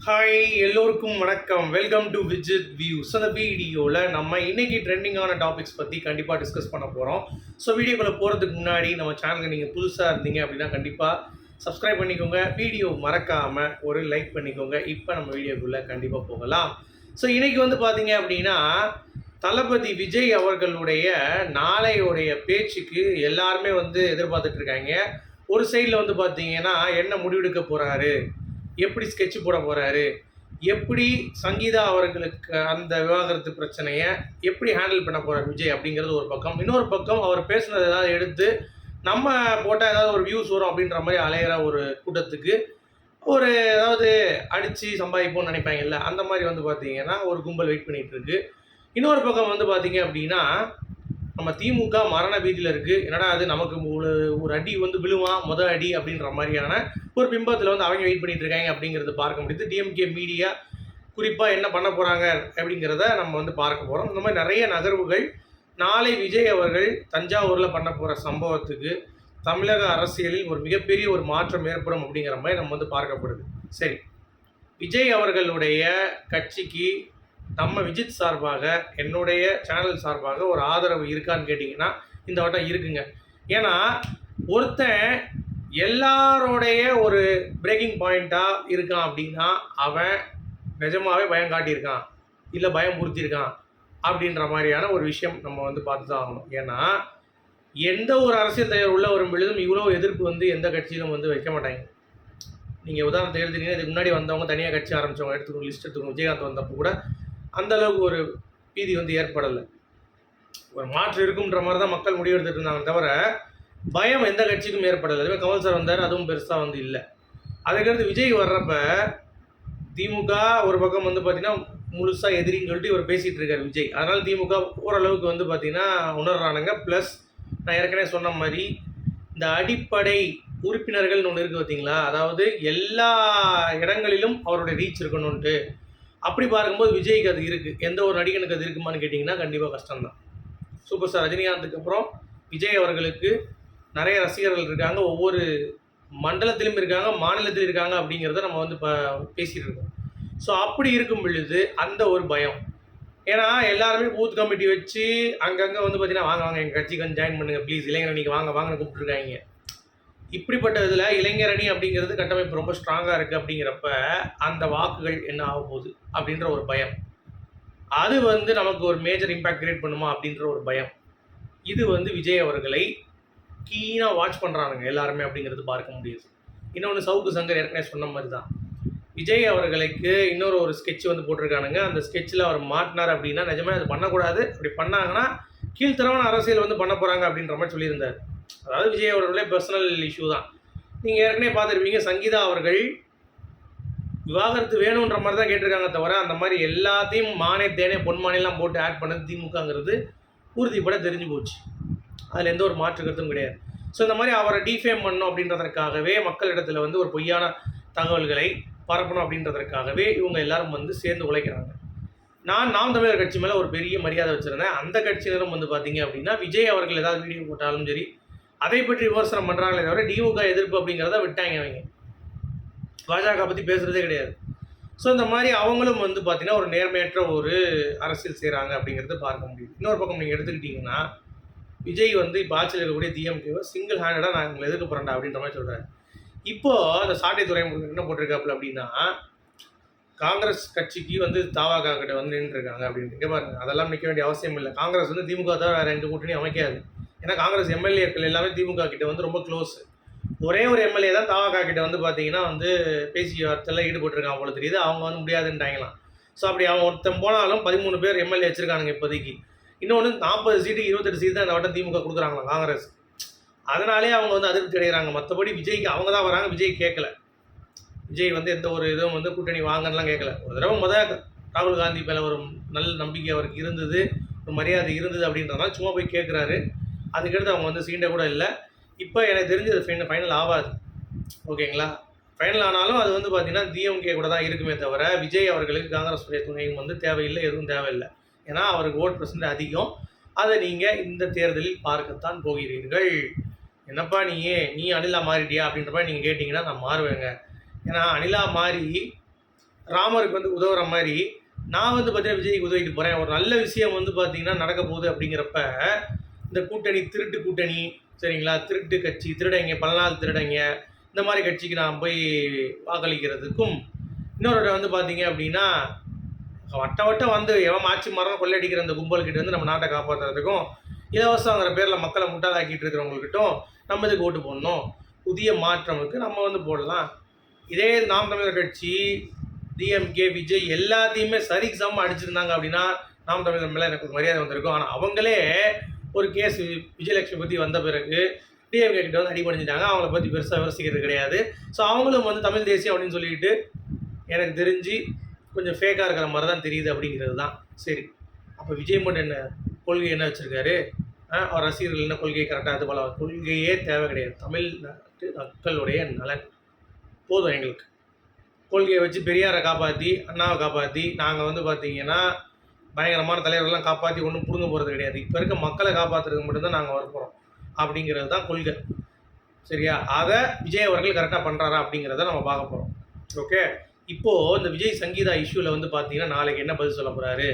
Hi எல்லோருக்கும் வணக்கம். Welcome to Vijith views. அந்த வீடியோவில் நம்ம இன்றைக்கி ட்ரெண்டிங்கான டாபிக்ஸ் பற்றி கண்டிப்பாக டிஸ்கஸ் பண்ண போகிறோம். ஸோ வீடியோக்குள்ளே போகிறதுக்கு முன்னாடி நம்ம சேனலுக்கு நீங்கள் புதுசாக இருந்தீங்க அப்படின்னா கண்டிப்பாக சப்ஸ்கிரைப் பண்ணிக்கோங்க. வீடியோ மறக்காமல் ஒரு லைக் பண்ணிக்கோங்க. இப்போ நம்ம வீடியோக்குள்ளே கண்டிப்பாக போகலாம். ஸோ இன்றைக்கி பார்த்தீங்க அப்படின்னா தளபதி விஜய் அவர்களுடைய நாளையுடைய பேச்சுக்கு எல்லாருமே எதிர்பார்த்துட்ருக்காங்க. ஒரு சைடில் பார்த்தீங்கன்னா என்ன முடிவெடுக்க போகிறாரு, எப்படி ஸ்கெட்ச் போட போகிறாரு, எப்படி சங்கீதா அவர்களுக்கு அந்த விவாகரத்து பிரச்சனையை எப்படி ஹேண்டில் பண்ண போகிறார் விஜய் அப்படிங்கிறது ஒரு பக்கம். இன்னொரு பக்கம் அவர் பேசுனது ஏதாவது எடுத்து நம்ம போட்டால் ஏதாவது ஒரு வியூஸ் வரும் அப்படின்ற மாதிரி அலையிற ஒரு கூட்டத்துக்கு ஒரு ஏதாவது அடித்து சம்பாதிப்போம்னு நினைப்பாங்கல்ல, அந்த மாதிரி பார்த்தீங்கன்னா ஒரு கும்பல் வெயிட் பண்ணிகிட்டு இருக்கு. இன்னொரு பக்கம் பார்த்தீங்க அப்படின்னா நம்ம திமுக மரண பீதியில் இருக்குது. என்னடா அது நமக்கு ஒரு அடி விழுவான் முதல் அடி அப்படின்ற மாதிரியான ஒரு பிம்பத்தில் அவங்க வெயிட் பண்ணிகிட்டு இருக்காங்க அப்படிங்கிறத பார்க்க முடியுது. டிஎம்கே மீடியா குறிப்பாக என்ன பண்ண போகிறாங்க அப்படிங்கிறத நம்ம பார்க்க போகிறோம். இந்த மாதிரி நிறைய நகர்வுகள் நாளை விஜய் அவர்கள் தஞ்சாவூரில் பண்ண போகிற சம்பவத்துக்கு தமிழக அரசியலில் ஒரு மிகப்பெரிய ஒரு மாற்றம் ஏற்படும் அப்படிங்கிற மாதிரி நம்ம பார்க்கப்படுது. சரி, விஜய் அவர்களுடைய கட்சிக்கு நம்ம விஜித் சார்பாக என்னுடைய சேனல் சார்பாக ஒரு ஆதரவு இருக்கான்னு கேட்டிங்கன்னா இந்த வட்டம் இருக்குங்க. ஏன்னா ஒருத்தன் எல்லாரோடைய ஒரு பிரேக்கிங் பாயிண்ட்டாக இருக்கான் அப்படின்னா அவன் நிஜமாகவே பயம் காட்டியிருக்கான், இல்லை பயம் பொருத்தியிருக்கான் அப்படின்ற மாதிரியான ஒரு விஷயம் நம்ம பார்த்து தான் ஆகணும். ஏன்னா எந்த ஒரு அரசியல் தலைவர் உள்ள வரும் பொழுதும் இவ்வளோ எதிர்ப்பு எந்த கட்சியிலும் வைக்க மாட்டாங்க. நீங்கள் உதாரணத்தை எழுதுனீங்கன்னா இதுக்கு முன்னாடி வந்தவங்க தனியாக கட்சி ஆரம்பித்தவங்க எடுத்துக்கணும், லிஸ்ட் எடுத்துக்கணும். விஜயகாந்த் வந்தப்போ கூட அந்தளவுக்கு ஒரு பீதி ஏற்படலை. ஒரு மாற்று இருக்குன்ற மாதிரி தான் மக்கள் முடிவெடுத்துட்டு இருந்தாங்க தவிர பயம் எந்த கட்சிக்கும் ஏற்படலை. அதுவே கமல் சார் வந்தார், அதுவும் பெருசாக இல்லை. அதுக்கடுத்து விஜய் வர்றப்ப திமுக ஒரு பக்கம் பார்த்தீங்கன்னா முழுசாக எதிரின்னு சொல்லிட்டு இவர் பேசிகிட்டு இருக்கார் விஜய். அதனால் திமுக ஓரளவுக்கு பார்த்தீங்கன்னா உணர்றானுங்க. ப்ளஸ் நான் ஏற்கனவே சொன்ன மாதிரி இந்த அடிப்படை உறுப்பினர்கள்னு ஒன்று இருக்குது பார்த்தீங்களா, அதாவது எல்லா இடங்களிலும் அவருடைய ரீச் இருக்கணும்ன்ட்டு. அப்படி பார்க்கும்போது விஜய்க்கு அது இருக்குது. எந்த ஒரு நடிகனுக்கு அது இருக்குமான்னு கேட்டிங்கன்னா கண்டிப்பாக கஷ்டம்தான். சூப்பர் ஸ்டார் ரஜினிகாந்துக்கு அப்புறம் விஜய் அவர்களுக்கு நிறைய ரசிகர்கள் இருக்காங்க. ஒவ்வொரு மண்டலத்திலும் இருக்காங்க, மாநிலத்திலும் இருக்காங்க அப்படிங்கிறத நம்ம இப்போ பேசிகிட்டு இருக்கோம். ஸோ அப்படி இருக்கும் பொழுது அந்த ஒரு பயம். ஏன்னா எல்லாருமே பூத் கமிட்டி வச்சு அங்கங்கே பார்த்தீங்கன்னா வாங்க வாங்க எங்கள் கட்சிக்கு ஜாயின் பண்ணுங்கள் ப்ளீஸ், இளைஞர் அணிக்கு வாங்க வாங்கன்னு கூப்பிட்டுருக்காங்க. இப்படிப்பட்ட இதில் இளைஞர் அணி அப்படிங்கிறது கட்டமைப்பு ரொம்ப ஸ்ட்ராங்காக இருக்குது. அப்படிங்கிறப்ப அந்த வாக்குகள் என்ன ஆக போகுது அப்படின்ற ஒரு பயம், அது நமக்கு ஒரு மேஜர் இம்பேக்ட் கிரியேட் பண்ணுமா அப்படின்ற ஒரு பயம். இது விஜய் அவர்களை கீனாக வாட்ச் பண்ணுறானுங்க எல்லாருமே அப்படிங்கிறது பார்க்க முடியுது. இன்னொன்று சவுக்கு சங்கர் ஏற்கனவே சொன்ன மாதிரி தான் விஜய் அவர்களுக்கு இன்னொரு ஒரு ஸ்கெட்ச் போட்டிருக்கானுங்க. அந்த ஸ்கெட்சில் அவர் மாட்டினார் அப்படின்னா நிஜமே அது பண்ணக்கூடாது. அப்படி பண்ணாங்கன்னா கீழ்த்தரவான அரசியல் பண்ண போகிறாங்க அப்படின்ற மாதிரி சொல்லியிருந்தார். அதாவது விஜய் அவர்களே பர்சனல் இஷ்யூ தான். நீங்கள் ஏற்கனவே பார்த்துருப்பீங்க, சங்கீதா அவர்கள் விவாகரத்து வேணுன்ற மாதிரி தான் கேட்டிருக்காங்க தவிர அந்த மாதிரி எல்லாத்தையும் மானே தேனே பொன்மானெல்லாம் போட்டு ஆட் பண்ணது திமுகங்கிறது உறுதிப்பட தெரிஞ்சு போச்சு. அதில் எந்த ஒரு மாற்று கருத்தும் கிடையாது. ஸோ இந்த மாதிரி அவரை டிஃபேம் பண்ணணும் அப்படின்றதற்காகவே மக்களிடத்தில் ஒரு பொய்யான தகவல்களை பரப்பணும் அப்படின்றதற்காகவே இவங்க எல்லாரும் சேர்ந்து உழைக்கிறாங்க. நாம் தமிழர் கட்சி மேலே ஒரு பெரிய மரியாதை வச்சுருந்தேன். அந்த கட்சியினரும் பார்த்தீங்க அப்படின்னா விஜய் அவர்கள் ஏதாவது வீடியோ போட்டாலும் சரி அதை பற்றி விமர்சனம் பண்ணுறாங்களே தவிர திமுக எதிர்ப்பு அப்படிங்கிறத விட்டாங்க. அவங்க பாஜக பற்றி பேசுகிறதே கிடையாது. ஸோ இந்த மாதிரி அவங்களும் பார்த்தீங்கன்னா ஒரு நேர்மையற்ற ஒரு அரசியல் செய்கிறாங்க அப்படிங்கிறத பார்க்க முடியுது. இன்னொரு பக்கம் நீங்கள் எடுத்துக்கிட்டிங்கன்னா விஜய் இப்போ ஆட்சியில் இருக்கக்கூடிய டிஎம்கேவை சிங்கிள் ஹேண்டடாக நான் எங்களை எதிர்க்க போகிறேன்டா அப்படின்ற மாதிரி சொல்கிறாரு. இப்போது அந்த சாட்டை துறைமுருகன் என்ன போட்டிருக்காப்புல அப்படின்னா காங்கிரஸ் கட்சிக்கு தாவாகா கிட்ட நின்றுருக்காங்க அப்படின்னு. இங்கே பாருங்கள், அதெல்லாம் நிற்க வேண்டிய அவசியம் இல்லை. காங்கிரஸ் திமுக தான் வேறு எந்த கூட்டணியும் அமைக்காது. ஏன்னா காங்கிரஸ் எம்எல்ஏக்கள் எல்லாமே திமுக கிட்ட ரொம்ப க்ளோஸ். ஒரே ஒரு எம்எல்ஏ தான் தாவாகா கிட்ட பார்த்தீங்கன்னா பேசிய வார்த்தையில் ஈடுபட்டிருக்காங்க போல தெரியுது. அவங்க முடியாதுன்ட்டாங்களாம். ஸோ அப்படி அவன் ஒருத்தன் போனாலும் 13 பேர் எம்எல்ஏ வச்சுருக்கானுங்க இப்போதைக்கு. இன்னொன்று 40 சீட்டு 28 சீட்டு தான் இந்த வட்டம் திமுக கொடுக்குறாங்களாம் காங்கிரஸ். அதனாலே அவங்க அதிருப்தி அடைகிறாங்க. மற்றபடி விஜய்க்கு அவங்க தான் வராங்க, விஜய் கேட்கல. விஜய் எந்த ஒரு இதுவும் கூட்டணி வாங்கலாம் கேட்கல. ஒரு தடவை ராகுல் காந்தி மேலே ஒரு நல்ல நம்பிக்கை அவருக்கு இருந்தது, ஒரு மரியாதை இருந்தது அப்படின்றதுனால சும்மா போய் கேட்குறாரு. அதுக்கடுத்து அவங்க சீண்டை கூட இல்லை. இப்போ எனக்கு தெரிஞ்சு அது ஃபைனல் ஆகாது. ஓகேங்களா, ஃபைனல் ஆனாலும் அது பார்த்தீங்கன்னா டிஎம்கே கூட தான் இருக்குமே தவிர விஜய் அவர்களுக்கு காங்கிரஸ் துணையும் தேவையில்லை, எதுவும் தேவையில்லை. ஏன்னா அவருக்கு ஓட் % அதிகம். அதை நீங்கள் இந்த தேர்தலில் பார்க்கத்தான் போகிறீர்கள். என்னப்பா நீ அனிலா மாறிட்டியா அப்படின்ற மாதிரி நீங்கள் கேட்டிங்கன்னா நான் மாறுவேங்க. ஏன்னா அனிலா மாறி ராமருக்கு வந்து உதவுற மாதிரி நான் வந்து பார்த்தீங்கன்னா விஜய்க்கு உதவிட்டு போகிறேன். ஒரு நல்ல விஷயம் வந்து பார்த்தீங்கன்னா நடக்க போகுது அப்படிங்கிறப்ப, இந்த கூட்டணி திருட்டு கூட்டணி சரிங்களா? திருட்டு கட்சி, திருடங்க, பல நாள் திருடங்க, இந்த மாதிரி கட்சிக்கு நான் போய் வாக்களிக்கிறதுக்கும், இன்னொரு வந்து பார்த்தீங்க அப்படின்னா, வட்ட வட்டம் வந்து எவன் ஆட்சி மரம் கொள்ளையடிக்கிற அந்த கும்பல்கிட்ட வந்து நம்ம நாட்டை காப்பாற்றுறதுக்கும், இலவசங்கிற பேரில் மக்களை முட்டாளாக்கிட்டு இருக்கிறவங்கக்கிட்டும் நம்ம இதுக்கு ஓட்டு போடணும். புதிய மாற்றமுக்கு நம்ம வந்து போடலாம். இதே நாம் தமிழர் கட்சி, டிஎம்கே, விஜய் எல்லாத்தையுமே சரிக்கு சமமாக அடிச்சிருந்தாங்க அப்படின்னா நாம் தமிழர் மேலே எனக்கு ஒரு மரியாதை வந்திருக்கும். ஆனால் அவங்களே ஒரு கேஸ் விஜயலட்சுமி பற்றி வந்த பிறகு டிஎம்கே கிட்ட வந்து அடிபணிஞ்சிட்டாங்க. அவங்கள பற்றி பெருசாக விமர்சிக்கிறது கிடையாது. ஸோ அவங்களும் வந்து தமிழ் தேசியம் அப்படின்னு சொல்லிட்டு எனக்கு தெரிஞ்சு கொஞ்சம் ஃபேக்காக இருக்கிற மாதிரி தான் தெரியுது அப்படிங்கிறது தான். சரி, அப்போ விஜய் மட்டும் என்ன கொள்கை என்ன வச்சுருக்காரு? அவர் ரசிகர்கள் என்ன கொள்கையை கரெக்டாக அது போல கொள்கையே தேவை கிடையாது. தமிழ்நாட்டு மக்களுடைய நலன் போதும் எங்களுக்கு. கொள்கையை வச்சு பெரியாரை காப்பாற்றி, அண்ணாவை காப்பாற்றி, நாங்கள் வந்து பார்த்திங்கன்னா பயங்கரமான தலைவர்கள்லாம் காப்பாற்றி ஒன்றும் பிடுங்க போகிறது கிடையாது. இப்போ இருக்க மக்களை காப்பாற்றுறதுக்கு மட்டும்தான் நாங்கள் வரப்போகிறோம் அப்படிங்கிறது தான் கொள்கை. சரியா? அதை விஜய் அவர்கள் கரெக்டாக பண்ணுறாரா அப்படிங்கிறத நம்ம பார்க்க போகிறோம். ஓகே, இப்போது இந்த விஜய் சங்கீதா இஷ்யூவில் வந்து பார்த்தீங்கன்னா நாளைக்கு என்ன பதில் சொல்ல போகிறாரு?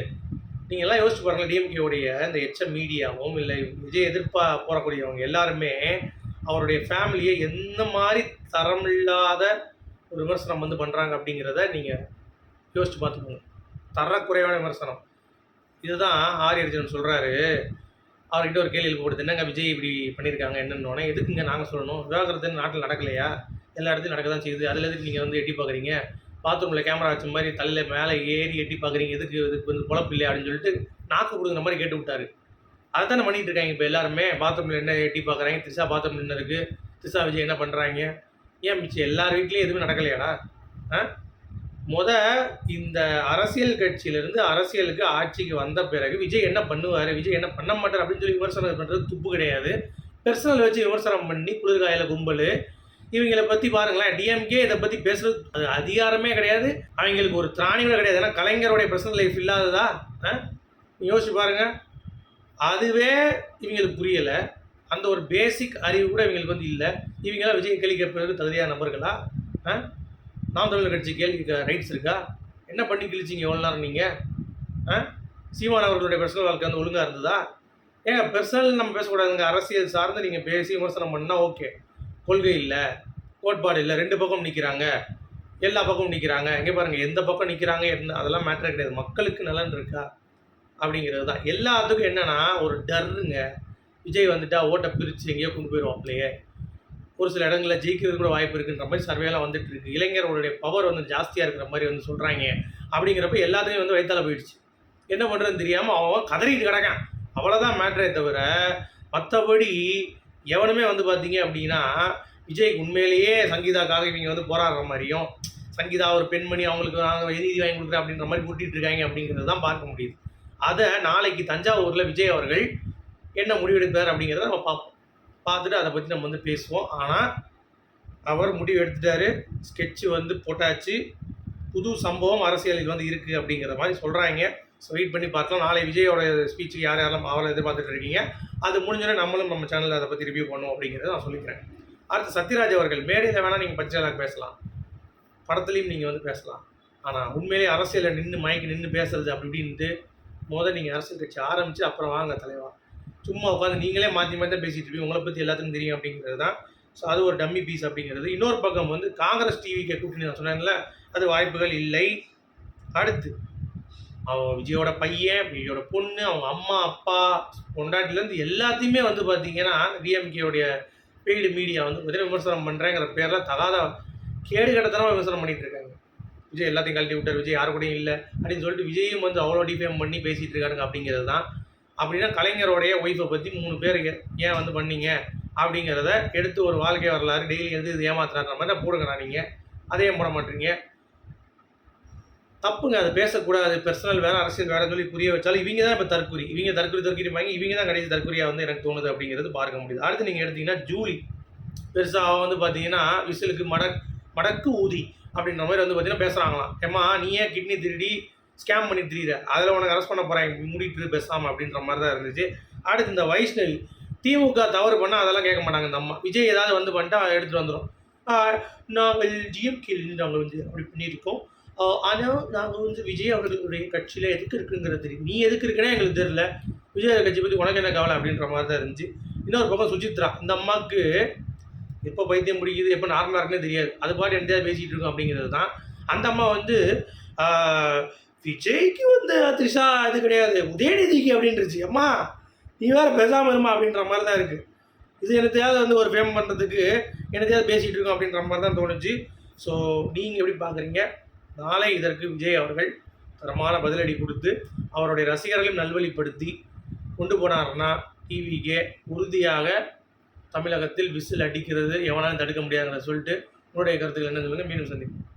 நீங்கள் எல்லாம் யோசிச்சு பாருங்கள். டிஎம்கேவுடைய இந்த எச்எம் மீடியாவும் இல்லை விஜய் போகக்கூடியவங்க எல்லாருமே அவருடைய ஃபேமிலியை எந்த மாதிரி தரமில்லாத ஒரு விமர்சனம் வந்து பண்ணுறாங்க அப்படிங்கிறத நீங்கள் யோசிச்சு பார்த்துக்கோங்க. தரக்குறைவான விமர்சனம். இதுதான் ஆரியர்ஜுனன் சொல்கிறாரு. அவர்கிட்ட ஒரு கேள்வி எழுப்பப்படுது, என்னங்க விஜய் இப்படி பண்ணியிருக்காங்க என்னன்னோடனே, எதுக்குங்க நாங்கள் சொல்லணும்? விவாகரத்து நாட்டில் நடக்கலையா? எல்லா இடத்துலையும் நடக்க தான் செய்யுது. அதில் எதுக்கு நீங்கள் வந்து எட்டி பார்க்குறீங்க? பாத்ரூமில் கேமரா வச்ச மாதிரி தலையில் மேலே ஏறி எட்டி பார்க்குறீங்க, இதுக்கு வந்து பொழப்பு இல்லை அப்படின்னு சொல்லிட்டு நாக்கு கொடுக்குற மாதிரி கேட்டு விட்டாரு. அதை தானே பண்ணிகிட்டு இருக்காங்க இப்போ எல்லாருமே. பாத்ரூமில் என்ன எட்டி பார்க்குறாங்க, திரிஷா பாத்ரூமில் என்ன இருக்குது, திரிஷா விஜய் என்ன பண்ணுறாங்க, ஏன் மிச்சம் எல்லார் வீட்லேயும் எதுவுமே நடக்கலையாடா? இந்த அரசியல் கட்சியிலேருந்து அரசியலுக்கு ஆட்சிக்கு வந்த பிறகு விஜய் என்ன பண்ணுவார், விஜய் என்ன பண்ண மாட்டார் அப்படின்னு சொல்லி விமர்சனம் பண்ணுறது துப்பு கிடையாது. பெர்சனல் வச்சு விமர்சனம் பண்ணி குளிர்காயில் கும்பல் இவங்களை பற்றி பாருங்களேன். டிஎம்கே இதை பற்றி பேசுகிறது அது அதிகாரமே கிடையாது. அவங்களுக்கு ஒரு திராணி கூட கிடையாது. ஏன்னா கலைஞருடைய பர்சனல் லைஃப் இல்லாததா? யோசிச்சு பாருங்கள். அதுவே இவங்களுக்கு புரியலை. அந்த ஒரு பேசிக் அறிவு கூட இவங்களுக்கு வந்து இல்லை. இவங்களாம் விஜய் கேள்வி கேட்பதற்கு தகுதியான நபர்களா? நாம் தமிழர் கட்சி கேள்வி ரைட்ஸ் இருக்கா? என்ன பண்ணி கிழிச்சிங்க எவ்வளோ நேரம் நீங்கள்? சீமான் அவர்களுடைய பர்சனல் வாழ்க்கை வந்து ஒழுங்காக இருந்ததா? ஏங்க பர்சனல் நம்ம பேசக்கூடாதுங்க. அரசியல் சார்ந்து நீங்கள் பேசி விமர்சனம் பண்ணால் ஓகே. கொள்கை இல்லை, கோட்பாடு இல்லை, ரெண்டு பக்கம் நிற்கிறாங்க, எல்லா பக்கமும் நிற்கிறாங்க. எங்கே பாருங்கள், எந்த பக்கம் நிற்கிறாங்க என்ன அதெல்லாம் மேட்டரே கிடையாது. மக்களுக்கு நலன் இருக்கா அப்படிங்கிறது தான். எல்லாத்துக்கும் என்னென்னா ஒரு டர்ருங்க. விஜய் வந்துட்டா ஓட்டை பிரித்து எங்கேயோ கொண்டு போயிடுவாப்லையே. ஒரு சில இடங்களில் ஜெயிக்கிறது கூட வாய்ப்பு இருக்குன்ற மாதிரி சர்வேலாம் வந்துட்டு இருக்கு. இளைஞர்களுடைய பவர் வந்து ஜாஸ்தியாக இருக்கிற மாதிரி வந்து சொல்கிறாங்க. அப்படிங்கிறப்ப எல்லாத்துலேயும் வந்து வயிற்றால போயிடுச்சு. என்ன பண்ணுறதுன்னு தெரியாமல் அவன் கதறிட்டு கிடக்கான். அவ்வளோதான் மேட்ரே தவிர மற்றபடி எவனுமே வந்து பார்த்தீங்க அப்படின்னா விஜய்க்கு உண்மையிலேயே சங்கீதாக்காக இவங்க வந்து போராடுற மாதிரியும், சங்கீதா ஒரு பெண்மணி அவங்களுக்கு நாங்கள் நீதி வாங்கி கொடுக்குறேன் அப்படின்ற மாதிரி கூட்டிகிட்டு இருக்காங்க அப்படிங்கிறது தான் பார்க்க முடியுது. அதை நாளைக்கு தஞ்சாவூரில் விஜய் அவர்கள் என்ன முடிவெடுப்பார் அப்படிங்கிறத நம்ம பார்ப்போம். பார்த்துட்டு அதை பற்றி நம்ம வந்து பேசுவோம். ஆனால் அவர் முடிவு எடுத்துட்டாரு. ஸ்கெட்சு வந்து போட்டாச்சு. புது சம்பவம் அரசியலுக்கு வந்து இருக்குது அப்படிங்கிற மாதிரி சொல்கிறாங்க. ஸோ வெயிட் பண்ணி பார்க்கலாம். நாளை விஜயோட ஸ்பீச்சுக்கு யாரெல்லாம் அவரை எதிர்பார்த்துட்டு இருக்கீங்க, அது முடிஞ்சோடனே நம்மளும் நம்ம சேனலில் அதை பற்றி ரிவ்யூ பண்ணுவோம் அப்படிங்கிறத நான் சொல்லிக்கிறேன். அடுத்து சத்யராஜ் அவர்கள் மேடையில் வேணால் நீங்கள் பச்சையாக பேசலாம், படத்துலையும் நீங்கள் வந்து பேசலாம். ஆனால் உண்மையிலேயே அரசியலில் நின்று பேசுறது அப்படி இப்படின்ட்டு நீங்கள் அரசியல் கட்சி ஆரம்பித்து அப்புறம் வாங்க தலைவா. சும்மா உட்காந்து நீங்களே மாற்றி மாற்றி தான் பேசிகிட்டு இருப்பீங்க, உங்களை பற்றி எல்லாத்துக்கும் தெரியும் அப்படிங்கிறது தான். ஸோ அது ஒரு டம்மி பீஸ் அப்படிங்கிறது. இன்னொரு பக்கம் வந்து காங்கிரஸ் டிவிக்கு கூட்டணி நான் சொன்னேன்ல, அது வாய்ப்புகள் இல்லை. அடுத்து அவன் விஜயோட பையன், விஜயோட பொண்ணு, அவங்க அம்மா அப்பா பொண்டாட்டிலேருந்து எல்லாத்தையுமே வந்து பார்த்தீங்கன்னா டிஎம்கேவுடைய பெய்டு மீடியா வந்து பார்த்தீங்கன்னா விமர்சனம் பண்ணுறேங்கிற பேரில் தகாத கேடு கட்டத்தனமாக விமர்சனம் பண்ணிகிட்டு இருக்காங்க. விஜய் எல்லாத்தையும் கழட்டி விட்டார், விஜய் யாரு கூடயும் இல்லை அப்படின்னு சொல்லிட்டு விஜயும் வந்து அவ்வளோ டிஃபேம் பண்ணி பேசிகிட்டு இருக்காருங்க அப்படிங்கிறது தான். அப்படின்னா கலைஞருடைய ஒய்ஃபை பற்றி 3 பேர் ஏன் வந்து பண்ணீங்க அப்படிங்கிறத எடுத்து ஒரு வாழ்க்கை வரலாறு டெய்லி எடுத்து இது ஏமாத்துறாருன்ற மாதிரி தான் போடுங்கண்ணா. நீங்கள் அதையும் போட மாட்டீங்க. தப்புங்க, அது பேசக்கூடாது. பர்சனல் வேறு அரசியல் வேறு சொல்லி புரிய வச்சாலும் இவங்க தான் இப்போ தற்கொலை. இவங்க தற்கொலை இவங்க தான் கடைசி தற்கொலையாக வந்து எனக்கு தோணுது அப்படிங்கிறது பார்க்க முடியுது. அடுத்து நீங்கள் எடுத்திங்கன்னா ஜூலி பெருசாக வந்து பார்த்தீங்கன்னா விசிலுக்கு மடக்கு ஊதி அப்படின்ற மாதிரி வந்து பார்த்தீங்கன்னா பேசுகிறாங்களாம். ஏம்மா நீயே கிட்னி திருடி ஸ்கேம் பண்ணி திரியிற, அதில் உனக்கு அரெஸ்ட் பண்ண போகிறாங்க, மூடிட்டு பேசாமல் அப்படின்ற மாதிரி தான் இருந்துச்சு. அடுத்து இந்த வைஷ்ணவி திமுக தவறு பண்ணால் அதெல்லாம் கேட்க மாட்டாங்க. இந்த அம்மா விஜய் ஏதாவது வந்து பண்ணிட்டா எடுத்துகிட்டு வந்துடும். நாங்கள் ஜிஎம்கேலேருந்து நாங்கள் வந்து அப்படி பண்ணியிருக்கோம், ஆனால் நாங்கள் வந்து விஜய் அவர்களுடைய கட்சியில் எதுக்கு இருக்குங்கிறது தெரியும். நீ எதுக்கு இருக்குன்னே எங்களுக்கு தெரியல. விஜய் கட்சி பற்றி உனக்கு என்ன கவலை அப்படின்ற மாதிரி தான் இருந்துச்சு. இன்னொரு பக்கம் சுசித்ரா, இந்த அம்மாவுக்கு எப்போ பைத்தியம் பிடிக்குது, எப்போ நார்மலாக இருக்குன்னே தெரியாது. அது பாட்டு என்னத்தையாவது பேசிகிட்டு இருக்கோம் அப்படிங்கிறது தான். அந்த அம்மா வந்து விஜய்க்கு வந்து த்ரிஷா இது கிடையாது, உதயநிதிக்கு அப்படின்றது. அம்மா நீ வேறு பேசாமல் இருமா அப்படின்ற மாதிரி தான் இருக்குது. இது என்னத்தையாவது வந்து ஒரு ஃபேம் பண்ணுறதுக்கு என்னத்தையாவது பேசிகிட்டு இருக்கோம் அப்படின்ற மாதிரி தான் தோணுச்சு. ஸோ நீங்கள் எப்படி பார்க்குறீங்க? நாளை இதற்கு விஜய் அவர்கள் தரமான பதிலடி கொடுத்து அவருடைய ரசிகர்களையும் நல்வழிப்படுத்தி கொண்டு போனார்னா டிவிக்கே உறுதியாக தமிழகத்தில் விசில் அடிக்கிறது எவனாலும் தடுக்க முடியாதுன்னு சொல்லிட்டு உங்களுடைய கருத்துக்கள் என்ன சொல்லுங்கள். மீண்டும் சந்திப்போம்.